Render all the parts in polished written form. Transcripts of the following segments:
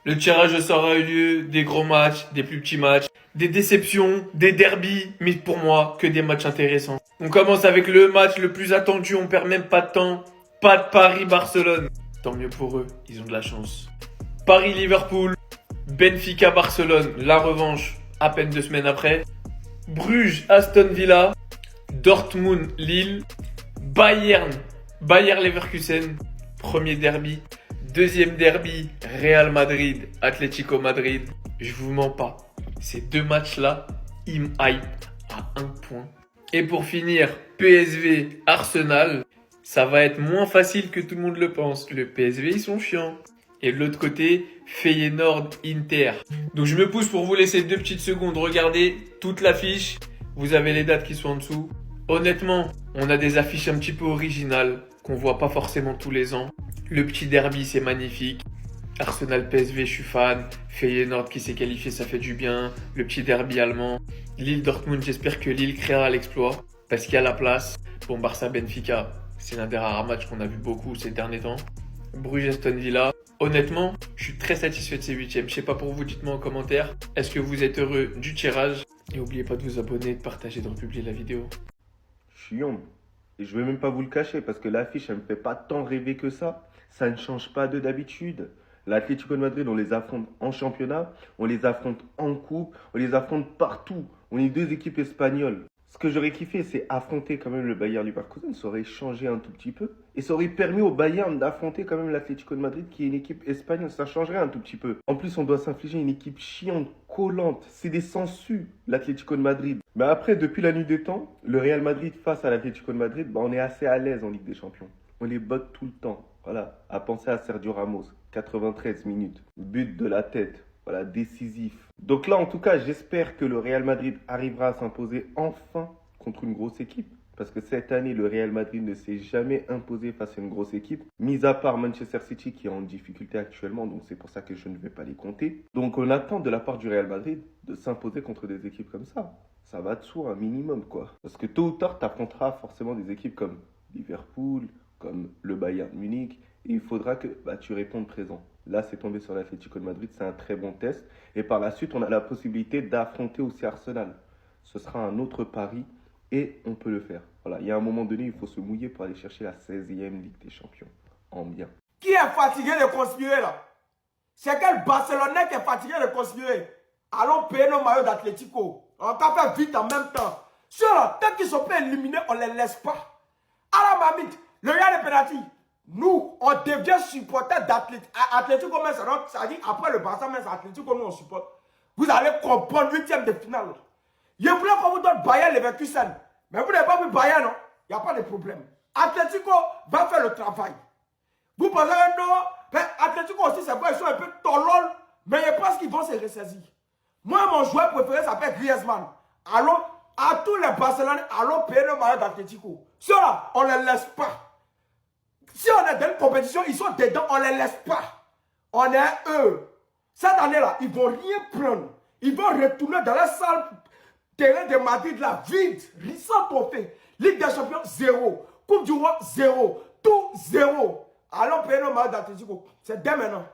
Le tirage au sort a eu lieu, des gros matchs, des plus petits matchs, des déceptions, des derbies, mais pour moi, que des matchs intéressants. On commence avec le match le plus attendu, on perd même pas de temps. Pas de Paris-Barcelone. Tant mieux pour eux, ils ont de la chance. Paris-Liverpool, Benfica-Barcelone, la revanche, à peine 2 semaines après. Bruges-Aston Villa, Dortmund-Lille, Bayern-Leverkusen, premier derby. Deuxième derby, Real Madrid, Atlético Madrid. Je vous mens pas, ces deux matchs-là, ils me hype à 1 point. Et pour finir, PSV, Arsenal, ça va être moins facile que tout le monde le pense. Le PSV, ils sont chiants. Et de l'autre côté, Feyenoord, Inter. Donc je me pousse pour vous laisser 2 petites secondes. Regardez toute l'affiche. Vous avez les dates qui sont en dessous. Honnêtement, on a des affiches un petit peu originales qu'on voit pas forcément tous les ans. Le petit derby, c'est magnifique. Arsenal PSV, je suis fan. Feyenoord qui s'est qualifié, ça fait du bien. Le petit derby allemand. Lille Dortmund, j'espère que Lille créera l'exploit parce qu'il y a la place. Bon, Barça Benfica, c'est l'un des rares matchs qu'on a vu beaucoup ces derniers temps. Bruges Aston Villa. Honnêtement, je suis très satisfait de ces huitièmes. Je sais pas pour vous, dites-moi en commentaire. Est-ce que vous êtes heureux du tirage? Et n'oubliez pas de vous abonner, de partager, de republier la vidéo. Chiant. Et je vais même pas vous le cacher parce que l'affiche, elle me fait pas tant rêver que ça. Ça ne change pas de d'habitude. L'Atlético de Madrid, on les affronte en championnat, on les affronte en coupe, on les affronte partout. On est deux équipes espagnoles. Ce que j'aurais kiffé, c'est affronter quand même le Bayern Leverkusen. Ça aurait changé un tout petit peu. Et ça aurait permis au Bayern d'affronter quand même l'Atlético de Madrid, qui est une équipe espagnole. Ça changerait un tout petit peu. En plus, on doit s'infliger une équipe chiante, collante. C'est des sangsues, l'Atlético de Madrid. Mais après, depuis la nuit des temps, le Real Madrid face à l'Atlético de Madrid, on est assez à l'aise en Ligue des Champions. On les botte tout le temps. Voilà, à penser à Sergio Ramos, 93 minutes, but de la tête, voilà, décisif. Donc là, en tout cas, j'espère que le Real Madrid arrivera à s'imposer enfin contre une grosse équipe. Parce que cette année, le Real Madrid ne s'est jamais imposé face à une grosse équipe, mis à part Manchester City qui est en difficulté actuellement, donc c'est pour ça que je ne vais pas les compter. Donc on attend de la part du Real Madrid de s'imposer contre des équipes comme ça. Ça va de soi, un minimum, quoi. Parce que tôt ou tard, tu affronteras forcément des équipes comme Liverpool, comme le Bayern Munich, et il faudra que tu répondes présent. Là, c'est tombé sur l'Atlético de Madrid, c'est un très bon test. Et par la suite, on a la possibilité d'affronter aussi Arsenal. Ce sera un autre pari et on peut le faire. Voilà, il y a un moment donné, il faut se mouiller pour aller chercher la 16e Ligue des Champions. En bien. Qui est fatigué de conspirer là? C'est quel Barcelonais qui est fatigué de conspirer? Allons payer nos maillots d'Atlético. On va faire vite en même temps. Ceux-là, tant qu'ils sont pas éliminés, on ne les laisse pas. À la mamite, le gars de penalty. Nous, on devient supporter d'Atlético, mais ça dit après le Barça, mais c'est Atlético, nous on supporte. Vous allez comprendre 8e de finale. Je voulais qu'on vous donne Bayern Leverkusen. Mais vous n'avez pas vu Bayern, non? Il n'y a pas de problème. Atlético va faire le travail. Vous pensez que non? Mais Atlético aussi, c'est vrai, ils sont un peu tolol, mais je pense qu'ils vont se ressaisir. Moi, mon joueur préféré s'appelle Griezmann. Allons, à tous les Barcelonais, allons payer nos maillots d'Atlético. Ceux-là, on ne les laisse pas. Si on est dans une compétition, ils sont dedans, on ne les laisse pas. On est eux. Cette année-là, ils ne vont rien prendre. Ils vont retourner dans la salle terrain de Madrid, là, vide, sans trophée. Ligue des Champions, 0. Coupe du Roi, 0. Tout 0. Allons payer nos maillots d'Atlético. C'est dès maintenant.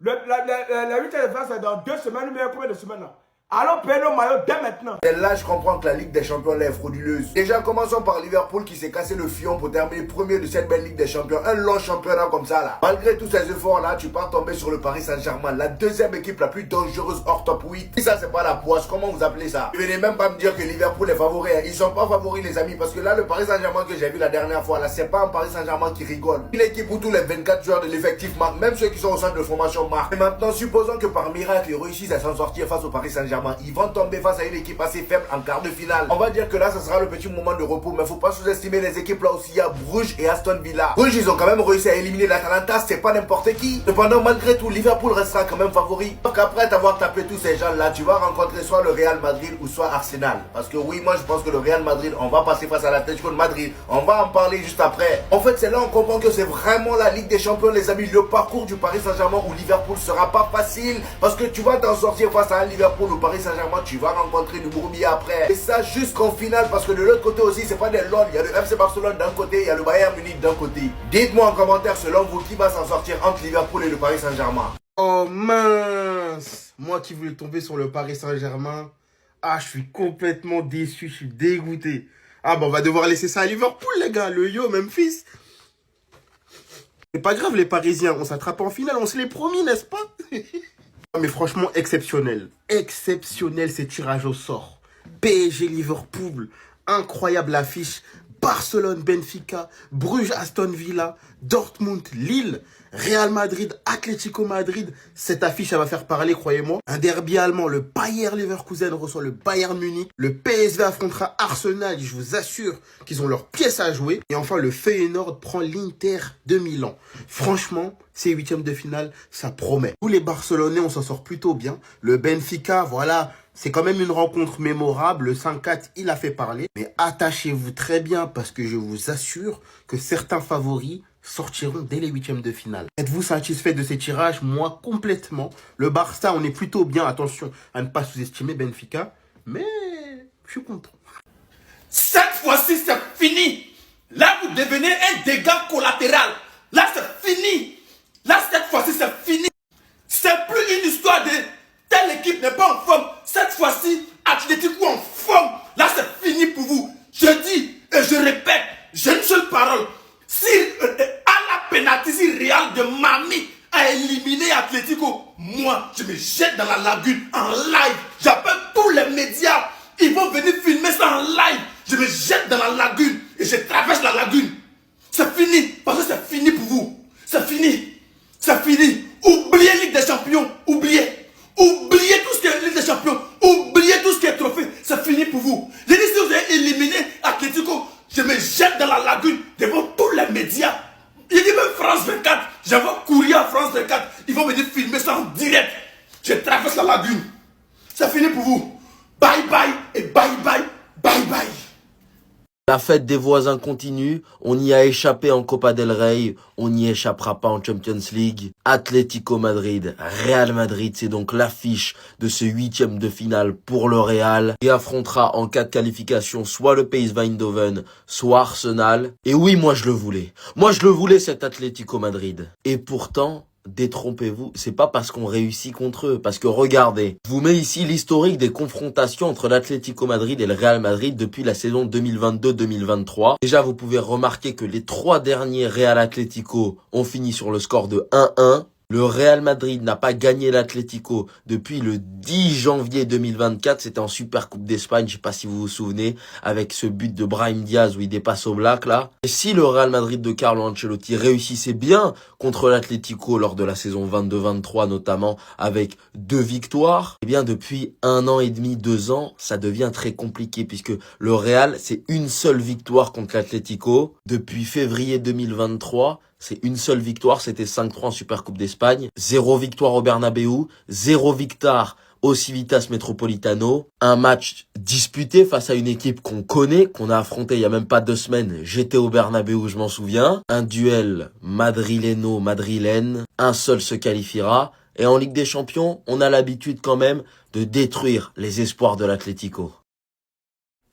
Le 8e de France, c'est dans 2 semaines, mais combien de semaines là? Allons payer nos maillots dès maintenant. Et là, je comprends que la Ligue des Champions est frauduleuse. Déjà, commençons par Liverpool qui s'est cassé le fion pour terminer premier de cette belle Ligue des Champions. Un long championnat comme ça, là. Malgré tous ces efforts-là, tu pars tomber sur le Paris Saint-Germain, la deuxième équipe la plus dangereuse hors top 8. Et ça, c'est pas la poisse. Comment vous appelez ça? Vous venez même pas me dire que Liverpool est favori. Ils sont pas favoris, les amis. Parce que là, le Paris Saint-Germain que j'ai vu la dernière fois, là, c'est pas un Paris Saint-Germain qui rigole. Une équipe où tous les 24 joueurs de l'effectif marquent, même ceux qui sont au centre de formation marquent. Et maintenant, supposons que par miracle, ils réussissent à s'en sortir face au Paris Saint-Germain. Ils vont tomber face à une équipe assez faible en quart de finale. On va dire que là, ça sera le petit moment de repos, mais faut pas sous-estimer les équipes là aussi. Il y a Bruges et Aston Villa. Bruges, ils ont quand même réussi à éliminer l'Atalanta, c'est pas n'importe qui. Cependant, malgré tout, Liverpool restera quand même favori. Donc après t'avoir tapé tous ces gens là, tu vas rencontrer soit le Real Madrid ou soit Arsenal. Parce que oui, moi je pense que le Real Madrid, on va passer face à l'Atlético de Madrid. On va en parler juste après. En fait, c'est là on comprend que c'est vraiment la Ligue des Champions, les amis. Le parcours du Paris Saint-Germain ou Liverpool sera pas facile. Parce que tu vas t'en sortir face à un Liverpool ou Paris Saint-Germain, tu vas rencontrer du bourbier après. Et ça jusqu'en finale, parce que de l'autre côté aussi, c'est pas des lol. Il y a le FC Barcelone d'un côté, il y a le Bayern Munich d'un côté. Dites-moi en commentaire, selon vous, qui va s'en sortir entre Liverpool et le Paris Saint-Germain. Oh man. Moi qui voulais tomber sur le Paris Saint-Germain. Ah, je suis complètement déçu, je suis dégoûté. Ah, on va devoir laisser ça à Liverpool, les gars. Le yo, Memphis. C'est pas grave, les Parisiens. On s'attrape en finale, on se l'est promis, n'est-ce pas? Mais franchement, exceptionnel. Exceptionnel, ces tirages au sort. PSG Liverpool. Incroyable affiche. Barcelone, Benfica, Bruges, Aston Villa, Dortmund, Lille, Real Madrid, Atlético Madrid. Cette affiche, elle va faire parler, croyez-moi. Un derby allemand, le Bayer Leverkusen reçoit le Bayern Munich. Le PSV affrontera Arsenal, je vous assure qu'ils ont leurs pièces à jouer. Et enfin, le Feyenoord prend l'Inter de Milan. Franchement, ces huitièmes de finale, ça promet. Tous les Barcelonais, on s'en sort plutôt bien. Le Benfica, voilà... C'est quand même une rencontre mémorable. Le 5-4, il a fait parler. Mais attachez-vous très bien parce que je vous assure que certains favoris sortiront dès les huitièmes de finale. Êtes-vous satisfait de ces tirages? Moi, complètement. Le Barça, on est plutôt bien. Attention à ne pas sous-estimer Benfica. Mais je suis content. Cette fois-ci, c'est fini. Là, vous devenez un dégât collatéral. Là, c'est fini. Là, cette fois-ci, c'est fini. C'est plus une histoire de telle équipe n'est pas en forme. Cette fois-ci, Atlético en forme. Là, c'est fini pour vous. Je dis et je répète, j'ai une seule parole. Si à la pénalty, si Real de Mami a éliminé Atlético, moi, je me jette dans la lagune en live. J'appelle tous les médias. Ils vont venir filmer ça en live. Je me jette dans la lagune et je traverse la lagune. C'est fini. Parce que c'est fini pour vous. C'est fini. C'est fini. Oubliez Ligue des Champions. Oubliez. Oubliez tout ce qui est Ligue des Champions. Oubliez tout ce qui est trophée. C'est fini pour vous. J'ai dit, si vous avez éliminé Atlético, je me jette dans la lagune devant tous les médias. Il dit même France 24. J'envoie courrier à France 24. Ils vont venir filmer ça en direct. Je traverse la lagune. C'est fini pour vous. Bye bye et bye bye. Bye bye. La fête des voisins continue, on y a échappé en Copa del Rey, on n'y échappera pas en Champions League. Atlético Madrid, Real Madrid, c'est donc l'affiche de ce huitième de finale pour le Real, qui affrontera en cas de qualification soit le PSV Eindhoven, soit Arsenal. Et oui, moi je le voulais. Moi je le voulais cet Atlético Madrid. Et pourtant... détrompez-vous, c'est pas parce qu'on réussit contre eux, parce que regardez, je vous mets ici l'historique des confrontations entre l'Atlético Madrid et le Real Madrid depuis la saison 2022-2023. Déjà, vous pouvez remarquer que les 3 derniers Real Atlético ont fini sur le score de 1-1. Le Real Madrid n'a pas gagné l'Atlético depuis le 10 janvier 2024. C'était en Super Coupe d'Espagne, je sais pas si vous vous souvenez, avec ce but de Brahim Diaz où il dépasse au Black là. Et si le Real Madrid de Carlo Ancelotti réussissait bien contre l'Atlético lors de la saison 22-23 notamment, avec 2 victoires, eh bien depuis 1 an et demi, 2 ans, ça devient très compliqué puisque le Real, c'est une seule victoire contre l'Atlético. Depuis février 2023, c'est une seule victoire, c'était 5-3 en Super Coupe d'Espagne. 0 victoire au Bernabéu, 0 victoire au Civitas Metropolitano. Un match disputé face à une équipe qu'on connaît, qu'on a affronté il y a même pas 2 semaines. J'étais au Bernabéu, je m'en souviens. Un duel madrilène, un seul se qualifiera. Et en Ligue des Champions, on a l'habitude quand même de détruire les espoirs de l'Atlético.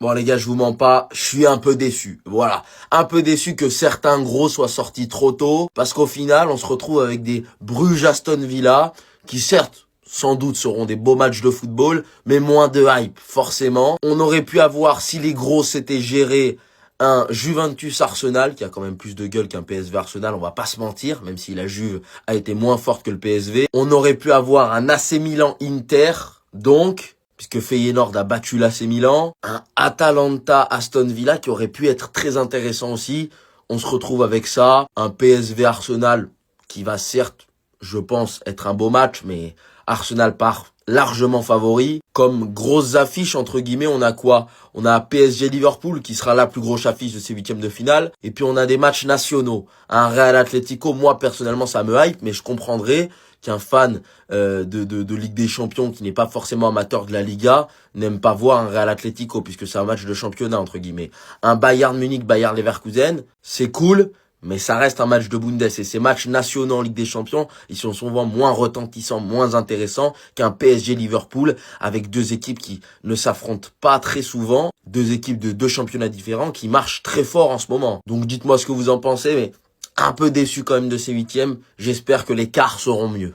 Bon les gars, je vous mens pas, je suis un peu déçu. Voilà, un peu déçu que certains gros soient sortis trop tôt, parce qu'au final, on se retrouve avec des Bruges Aston Villa, qui certes, sans doute seront des beaux matchs de football, mais moins de hype, forcément. On aurait pu avoir, si les gros s'étaient gérés, un Juventus Arsenal, qui a quand même plus de gueule qu'un PSV Arsenal, on va pas se mentir, même si la Juve a été moins forte que le PSV. On aurait pu avoir un AC Milan Inter, donc... puisque Feyenoord a battu l'AC Milan, un Atalanta Aston Villa qui aurait pu être très intéressant aussi. On se retrouve avec ça, un PSV Arsenal qui va certes, je pense, être un beau match, mais Arsenal part largement favori. Comme grosses affiches, entre guillemets, on a quoi? On a PSG Liverpool qui sera la plus grosse affiche de ces huitièmes de finale. Et puis on a des matchs nationaux. Un Real Atlético, moi personnellement ça me hype, mais je comprendrais qu'un fan de Ligue des Champions qui n'est pas forcément amateur de la Liga n'aime pas voir un Real Atlético puisque c'est un match de championnat entre guillemets. Un Bayern Munich, Bayer Leverkusen, c'est cool, mais ça reste un match de Bundes et ces matchs nationaux en Ligue des Champions, ils sont souvent moins retentissants, moins intéressants qu'un PSG Liverpool avec 2 équipes qui ne s'affrontent pas très souvent, 2 équipes de 2 championnats différents qui marchent très fort en ce moment. Donc dites-moi ce que vous en pensez, mais un peu déçu quand même de ces huitièmes. J'espère que les quarts seront mieux.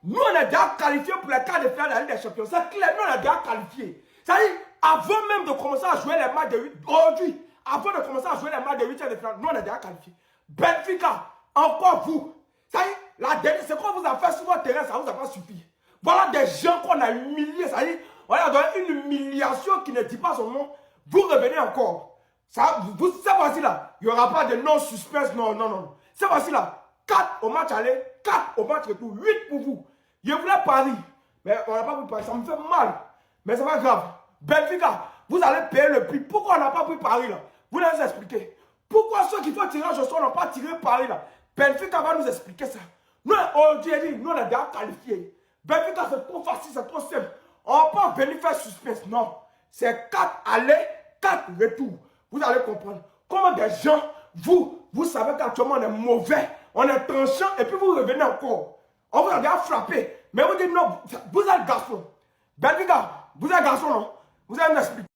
Nous, on est déjà qualifiés pour les quarts de finale de la Ligue des Champions. C'est clair, nous, on est déjà qualifiés. C'est-à-dire, avant même de commencer à jouer les matchs de 8, aujourd'hui, avant de commencer à jouer les matchs de 8e de finale, nous, on est déjà qualifiés. Benfica, encore vous. C'est-à-dire, la dernière, c'est qu'on vous a fait sur votre terrain, ça ne vous a pas suffi. Voilà des gens qu'on a humiliés. C'est-à-dire, on a donné une humiliation qui ne dit pas son nom. Vous revenez encore. Ça, cette fois-ci là, il n'y aura pas de non-suspense, non. Cette fois-ci là, 4 au match aller, 4 au match retour, 8 pour vous. Je voulais Paris, mais on n'a pas pris Paris, ça me fait mal. Mais c'est pas grave. Benfica, vous allez payer le prix. Pourquoi on n'a pas pris Paris là? Vous allez nous expliquer. Pourquoi ceux qui font tirage au sort n'ont pas tiré Paris là? Benfica va nous expliquer ça. Nous, on est déjà qualifiés. Benfica, c'est trop facile, c'est trop simple. On ne peut pas venir faire suspense, non. C'est 4 allées, 4 retours. Vous allez comprendre. Comment des gens, vous savez qu'actuellement on est mauvais, on est tranchant, et puis vous revenez encore. On vous a déjà frappé. Mais vous dites non, vous êtes garçon. Benfica, vous êtes garçon, non? Vous allez nous expliquer.